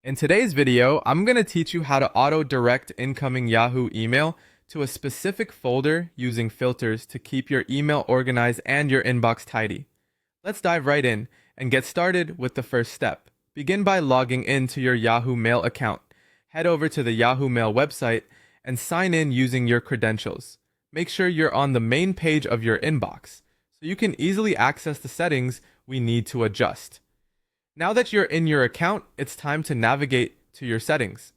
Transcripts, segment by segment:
In today's video, I'm going to teach you how to auto-direct incoming Yahoo email to a specific folder using filters to keep your email organized and your inbox tidy. Let's dive right in and get started with the first step. Begin by logging into your Yahoo Mail account. Head over to the Yahoo Mail website and sign in using your credentials. Make sure you're on the main page of your inbox so you can easily access the settings we need to adjust. Now that you're in your account, it's time to navigate to your settings.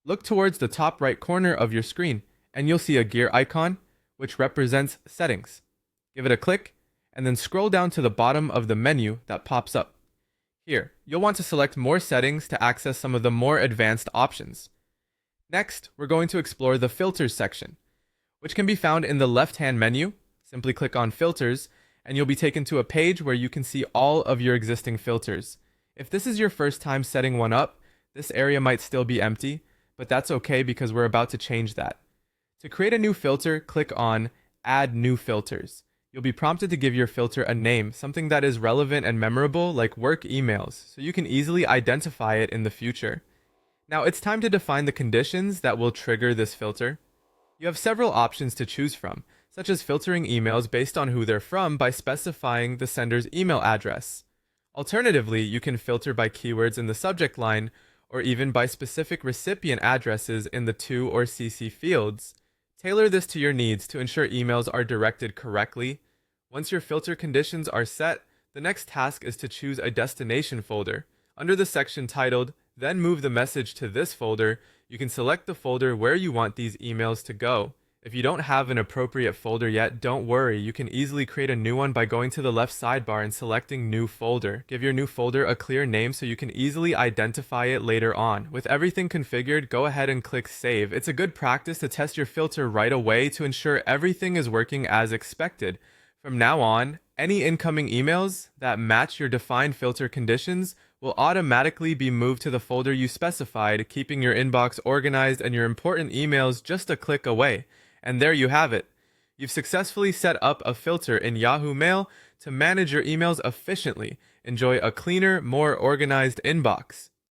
Look towards the top right corner of your screen and you'll see a gear icon, which represents settings. Give it a click and then scroll down to the bottom of the menu that pops up. Here, you'll want to select more settings to access some of the more advanced options. Next, we're going to explore the filters section, which can be found in the left-hand menu. Simply click on filters and you'll be taken to a page where you can see all of your existing filters. If this is your first time setting one up, this area might still be empty, but that's okay because we're about to change that. To create a new filter, click on Add New Filters. You'll be prompted to give your filter a name, something that is relevant and memorable like work emails, so you can easily identify it in the future. Now it's time to define the conditions that will trigger this filter. You have several options to choose from, such as filtering emails based on who they're from by specifying the sender's email address. Alternatively, you can filter by keywords in the subject line or even by specific recipient addresses in the to or CC fields. Tailor this to your needs to ensure emails are directed correctly. Once your filter conditions are set, the next task is to choose a destination folder. Under the section titled, "Then move the message to this folder," you can select the folder where you want these emails to go. If you don't have an appropriate folder yet, don't worry, you can easily create a new one by going to the left sidebar and selecting New Folder. Give your new folder a clear name so you can easily identify it later on. With everything configured, go ahead and click Save. It's a good practice to test your filter right away to ensure everything is working as expected. From now on, any incoming emails that match your defined filter conditions will automatically be moved to the folder you specified, keeping your inbox organized and your important emails just a click away. And there you have it. You've successfully set up a filter in Yahoo Mail to manage your emails efficiently. Enjoy a cleaner, more organized inbox.